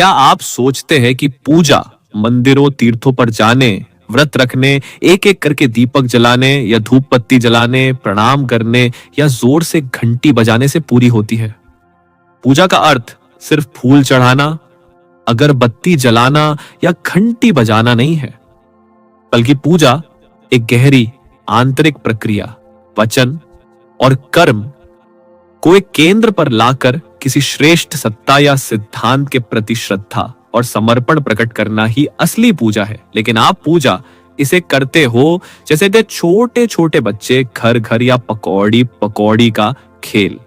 क्या आप सोचते हैं कि पूजा मंदिरों तीर्थों पर जाने, व्रत रखने, एक एक करके दीपक जलाने या धूप बत्ती जलाने, प्रणाम करने या जोर से घंटी बजाने से पूरी होती है? पूजा का अर्थ सिर्फ फूल चढ़ाना, अगरबत्ती जलाना या घंटी बजाना नहीं है, बल्कि पूजा एक गहरी आंतरिक प्रक्रिया, वचन और कर्म को एक केंद्र पर लाकर किसी श्रेष्ठ सत्ता या सिद्धांत के प्रति श्रद्धा और समर्पण प्रकट करना ही असली पूजा है। लेकिन आप पूजा इसे करते हो जैसे थे छोटे छोटे बच्चे घर घर या पकौड़ी पकौड़ी का खेल।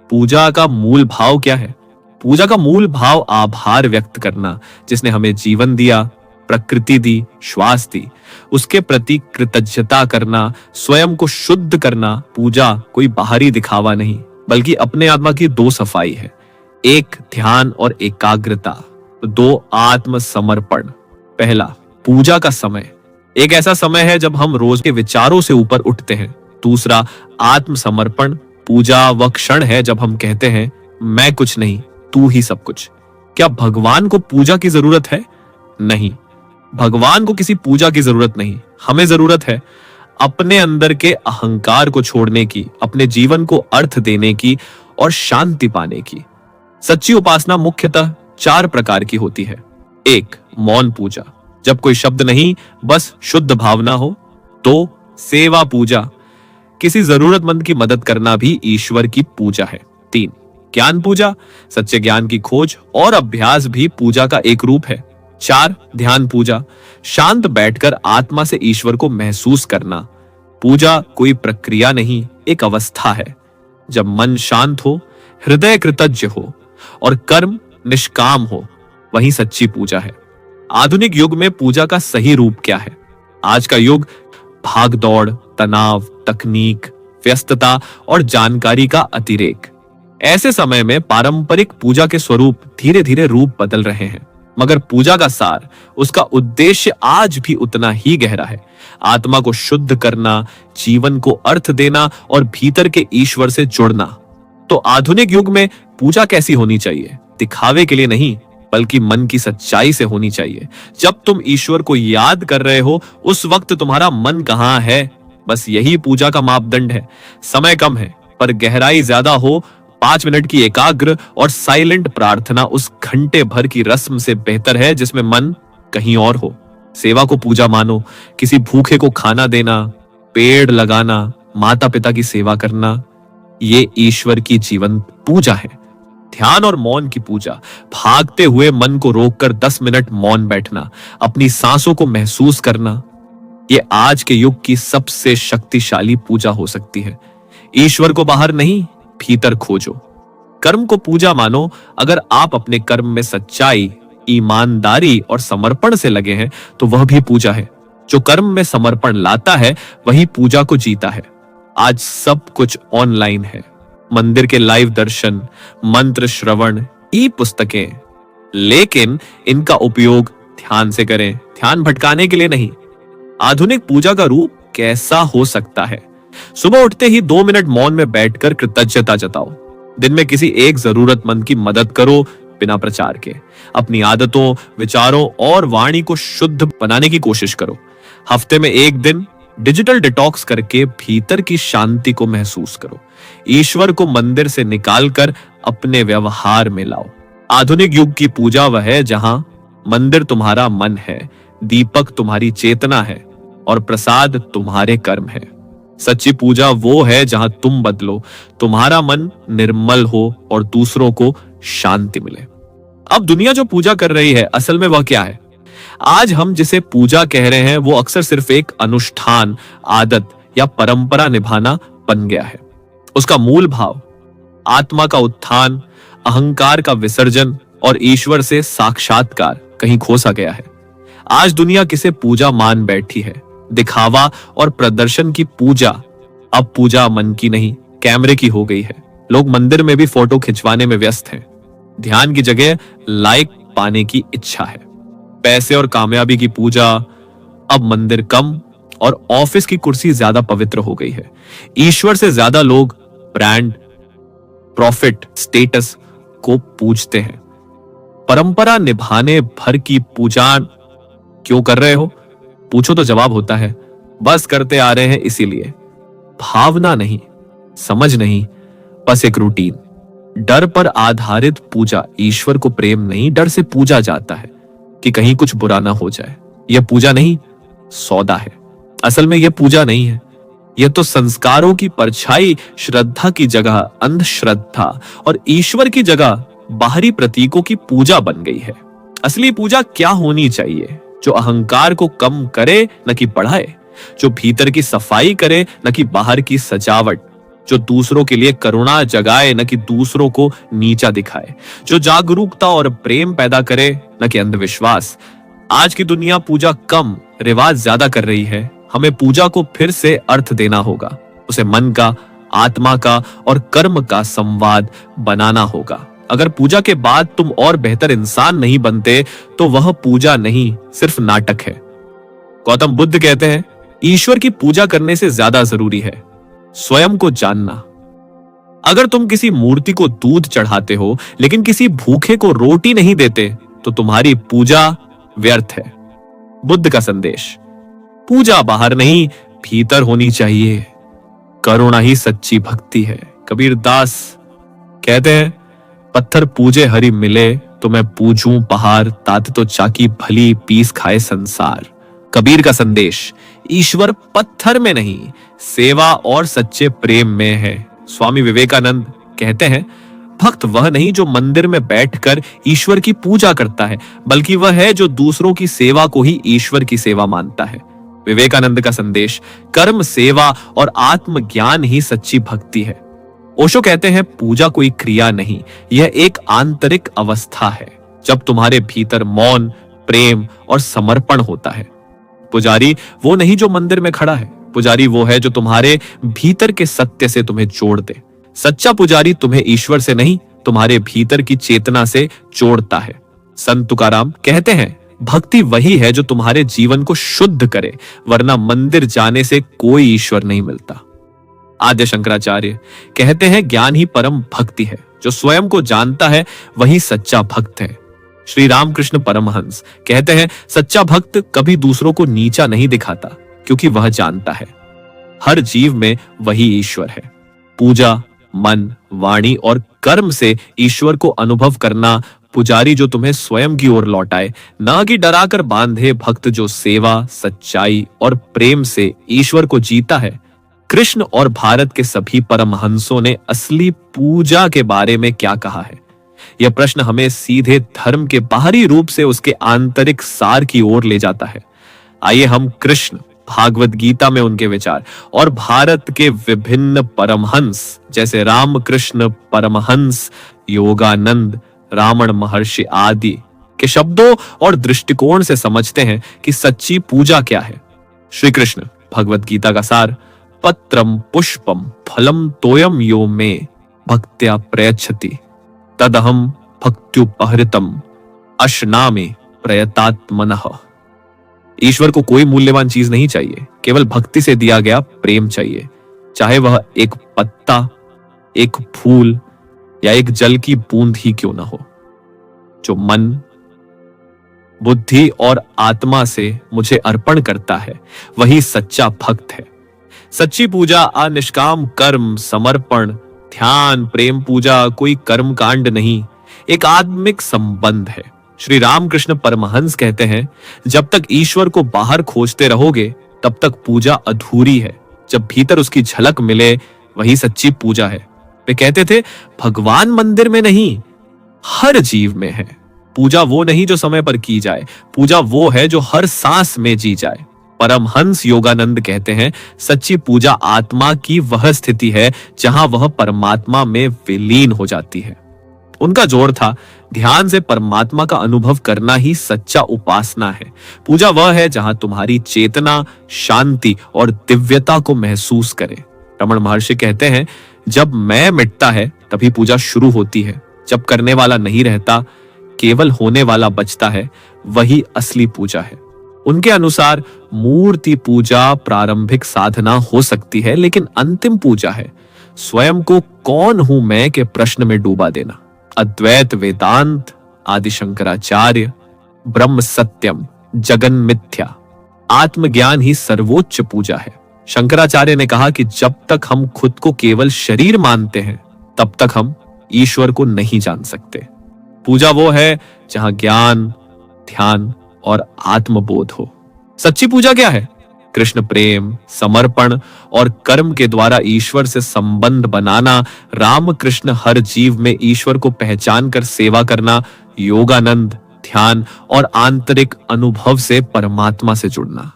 पूजा का मूल भाव क्या है? पूजा का मूल भाव आभार व्यक्त करना, जिसने हमें जीवन दिया, प्रकृति दी, श्वास दी, उसके प्रति कृतज्ञता करना, स्वयं को शुद्ध करना। पूजा कोई बाहरी दिखावा नहीं, बल्कि अपने आत्मा की दो सफाई है। एक ध्यान और एकाग्रता, दो आत्मसमर्पण। पहला, पूजा का समय एक ऐसा समय है जब हम रोज के विचारों से ऊपर उठते हैं। दूसरा, आत्मसमर्पण, पूजा वह क्षण है जब हम कहते हैं मैं कुछ नहीं, तू ही सब कुछ। क्या भगवान को पूजा की जरूरत है? नहीं, भगवान को किसी पूजा की जरूरत नहीं। हमें जरूरत है अपने अंदर के अहंकार को छोड़ने की, अपने जीवन को अर्थ देने की और शांति पाने की। सच्ची उपासना मुख्यतः 4 प्रकार की होती है। 1, मौन पूजा, जब कोई शब्द नहीं, बस शुद्ध भावना हो। 2, सेवा पूजा, किसी जरूरतमंद की मदद करना भी ईश्वर की पूजा है। 3, ज्ञान पूजा, सच्चे ज्ञान की खोज और अभ्यास भी पूजा का एक रूप है। 4, ध्यान पूजा, शांत बैठकर आत्मा से ईश्वर को महसूस करना। पूजा कोई प्रक्रिया नहीं, एक अवस्था है। जब मन शांत हो, हृदय कृतज्ञ हो और कर्म निष्काम हो, वही सच्ची पूजा है। आधुनिक युग में पूजा का सही रूप क्या है? आज का युग भागदौड़, तनाव, तकनीक, व्यस्तता और जानकारी का अतिरेक। ऐसे समय में पारंपरिक पूजा के स्वरूप धीरे धीरे रूप बदल रहे हैं, मगर पूजा का सार, उसका उद्देश्य आज भी उतना ही गहरा है। आत्मा को शुद्ध करना, जीवन को अर्थ देना और भीतर के ईश्वर से जुड़ना। तो आधुनिक युग में पूजा कैसी होनी चाहिए? दिखावे के लिए नहीं, बल्कि मन की सच्चाई से होनी चाहिए। जब तुम ईश्वर को याद कर रहे हो, उस वक्त तुम्हारा मन कहां है? बस यही पूजा का मापदंड है। समय कम है, पर गहराई ज्यादा हो। 5 मिनट की एकाग्र और साइलेंट प्रार्थना उस घंटे भर की रस्म से बेहतर है जिसमें मन कहीं और हो। सेवा को पूजा मानो, किसी भूखे को खाना देना, पेड़ लगाना, माता पिता की सेवा करना, ये ईश्वर की जीवन पूजा है। ध्यान और मौन की पूजा, भागते हुए मन को रोककर 10 मिनट मौन बैठना, अपनी सांसों को महसूस करना, ये आज के युग की सबसे शक्तिशाली पूजा हो सकती है। ईश्वर को बाहर नहीं, भीतर खोजो। कर्म को पूजा मानो, अगर आप अपने कर्म में सच्चाई, ईमानदारी और समर्पण से लगे हैं तो वह भी पूजा है। जो कर्म में समर्पण लाता है वही पूजा को जीता है। आज सब कुछ ऑनलाइन है, मंदिर के लाइव दर्शन, मंत्र श्रवण, ई पुस्तकें, लेकिन इनका उपयोग ध्यान से करें, ध्यान भटकाने के लिए नहीं। आधुनिक पूजा का रूप कैसा हो सकता है? सुबह उठते ही 2 मिनट मौन में बैठकर कृतज्ञता जताओ। दिन में किसी एक जरूरतमंद की मदद करो बिना प्रचार के। अपनी आदतों, विचारों और वाणी को शुद्ध बनाने की कोशिश करो। हफ्ते में 1 दिन डिजिटल डिटॉक्स करके भीतर की शांति को महसूस करो। ईश्वर को मंदिर से निकालकर अपने व्यवहार में लाओ। आधुनिक युग की पूजा वह है जहां मंदिर तुम्हारा मन है, दीपक तुम्हारी चेतना है और प्रसाद तुम्हारे कर्म है। सच्ची पूजा वो है जहां तुम बदलो, तुम्हारा मन निर्मल हो और दूसरों को शांति मिले। अब दुनिया जो पूजा कर रही है, असल में वह क्या है? आज हम जिसे पूजा कह रहे हैं वो अक्सर सिर्फ एक अनुष्ठान, आदत या परंपरा निभाना बन गया है। उसका मूल भाव आत्मा का उत्थान, अहंकार का विसर्जन और ईश्वर से साक्षात्कार कहीं खो सा गया है। आज दुनिया किसे पूजा मान बैठी है? दिखावा और प्रदर्शन की पूजा। अब पूजा मन की नहीं, कैमरे की हो गई है। लोग मंदिर में भी फोटो खिंचवाने में व्यस्त हैं। ध्यान की जगह लाइक पाने की इच्छा है। पैसे और कामयाबी की पूजा। अब मंदिर कम और ऑफिस की कुर्सी ज्यादा पवित्र हो गई है। ईश्वर से ज्यादा लोग ब्रांड, प्रॉफिट, स्टेटस को पूजते हैं। परंपरा निभाने भर की पूजा क्यों कर रहे हो? पूछो तो जवाब होता है, बस करते आ रहे हैं इसीलिए। भावना नहीं, समझ नहीं, बस एक रूटीन। डर पर आधारित पूजा ईश्वर को प्रेम नहीं, डर से पूजा जाता है कि कहीं कुछ बुरा ना हो जाए। यह पूजा नहीं, सौदा है। असल में यह पूजा नहीं है, यह तो संस्कारों की परछाई श्रद्धा की जगह अंधश्रद्धा और ईश्वर की जगह बाहरी प्रतीकों की पूजा बन गई है। असली पूजा क्या होनी चाहिए? जो अहंकार को कम करे न कि बढ़ाए, जो भीतर की सफाई करे न कि बाहर की सजावट, जो दूसरों के लिए करुणा जगाए न कि दूसरों को नीचा दिखाए, जो जागरूकता और प्रेम पैदा करे न कि अंधविश्वास। आज की दुनिया पूजा कम, रिवाज ज्यादा कर रही है। हमें पूजा को फिर से अर्थ देना होगा, उसे मन का, आत्मा का और कर्म का संवाद बनाना होगा। अगर पूजा के बाद तुम और बेहतर इंसान नहीं बनते तो वह पूजा नहीं, सिर्फ नाटक है। गौतम बुद्ध कहते हैं, ईश्वर की पूजा करने से ज्यादा जरूरी है स्वयं को जानना। अगर तुम किसी मूर्ति को दूध चढ़ाते हो लेकिन किसी भूखे को रोटी नहीं देते तो तुम्हारी पूजा व्यर्थ है। बुद्ध का संदेश, पूजा बाहर नहीं, भीतर होनी चाहिए। करुणा ही सच्ची भक्ति है। कबीर दास कहते हैं, पत्थर पूजे हरि मिले तो मैं पूजूं पहाड़, तात तो चाकी भली पीस खाए संसार। कबीर का संदेश, ईश्वर पत्थर में नहीं, सेवा और सच्चे प्रेम में है। स्वामी विवेकानंद कहते हैं, भक्त वह नहीं जो मंदिर में बैठकर ईश्वर की पूजा करता है, बल्कि वह है जो दूसरों की सेवा को ही ईश्वर की सेवा मानता है। विवेकानंद का संदेश, कर्म, सेवा और आत्मज्ञान ही सच्ची भक्ति है। ओशो कहते हैं, पूजा कोई क्रिया नहीं, यह एक आंतरिक अवस्था है जब तुम्हारे भीतर मौन, प्रेम और समर्पण होता है। पुजारी वो नहीं जो मंदिर में खड़ा है, पुजारी वो है जो तुम्हारे भीतर के सत्य से तुम्हें जोड़ दे। सच्चा पुजारी तुम्हें ईश्वर से नहीं, तुम्हारे भीतर की चेतना से जोड़ता है। संत तुकाराम कहते हैं, भक्ति वही है जो तुम्हारे जीवन को शुद्ध करे, वरना मंदिर जाने से कोई ईश्वर नहीं मिलता। आद्य शंकराचार्य कहते हैं, ज्ञान ही परम भक्ति है। जो स्वयं को जानता है वही सच्चा भक्त है। श्री रामकृष्ण परमहंस कहते हैं, सच्चा भक्त कभी दूसरों को नीचा नहीं दिखाता, क्योंकि वह जानता है हर जीव में वही ईश्वर है। पूजा मन, वाणी और कर्म से ईश्वर को अनुभव करना। पुजारी जो तुम्हें स्वयं की ओर लौटाए, ना कि डराकर बांधे। भक्त जो सेवा, सच्चाई और प्रेम से ईश्वर को जीता है। कृष्ण और भारत के सभी परमहंसों ने असली पूजा के बारे में क्या कहा है? यह प्रश्न हमें सीधे धर्म के बाहरी रूप से उसके आंतरिक सार की ओर ले जाता है। आइए हम कृष्ण, भागवत गीता में उनके विचार और भारत के विभिन्न परमहंस जैसे रामकृष्ण परमहंस, योगानंद, रामण महर्षि आदि के शब्दों और दृष्टिकोण से समझते हैं कि सच्ची पूजा क्या है। श्री कृष्ण, भगवत गीता का सार, पत्रम पुष्पम फलम तोयम यो मे भक्त्या प्रयच्छति तदहम भक्त्युपहृतम अश्नामि प्रयतात्मनः। ईश्वर को कोई मूल्यवान चीज नहीं चाहिए, केवल भक्ति से दिया गया प्रेम चाहिए। चाहे वह एक पत्ता, एक फूल या एक जल की बूंद ही क्यों ना हो। जो मन, बुद्धि और आत्मा से मुझे अर्पण करता है वही सच्चा भक्त है। सच्ची पूजा अनिष्काम कर्म, समर्पण, ध्यान, प्रेम पूजा कोई कर्म कांड नहीं, एक आत्मिक संबंध है। श्री रामकृष्ण परमहंस कहते हैं, जब तक ईश्वर को बाहर खोजते रहोगे तब तक पूजा अधूरी है। जब भीतर उसकी झलक मिले वही सच्ची पूजा है। वे कहते थे, भगवान मंदिर में नहीं, हर जीव में है। पूजा वो नहीं जो समय पर की जाए, पूजा वो है जो हर सांस में जी जाए। परमहंस योगानंद कहते हैं, सच्ची पूजा आत्मा की वह स्थिति है जहां वह परमात्मा में विलीन हो जाती है। उनका जोर था, ध्यान से परमात्मा का अनुभव करना ही सच्चा उपासना है। पूजा वह है जहां तुम्हारी चेतना शांति और दिव्यता को महसूस करे। रमण महर्षि कहते हैं, जब मैं मिटता है तभी पूजा शुरू होती है। जब करने वाला नहीं रहता, केवल होने वाला बचता है, वही असली पूजा है। उनके अनुसार मूर्ति पूजा प्रारंभिक साधना हो सकती है, लेकिन अंतिम पूजा है स्वयं को कौन हूं मैं के प्रश्न में डूबा देना। अद्वैत वेदांत आदि शंकराचार्य, ब्रह्म सत्यम, जगन मिथ्या, आत्मज्ञान ही सर्वोच्च पूजा है। शंकराचार्य ने कहा कि जब तक हम खुद को केवल शरीर मानते हैं तब तक हम ईश्वर को नहीं जान सकते। पूजा वो है जहां ज्ञान, ध्यान और आत्मबोध हो। सच्ची पूजा क्या है? कृष्ण प्रेम, समर्पण और कर्म के द्वारा ईश्वर से संबंध बनाना, रामकृष्ण हर जीव में ईश्वर को पहचान कर सेवा करना, योगानंद, ध्यान और आंतरिक अनुभव से परमात्मा से जुड़ना।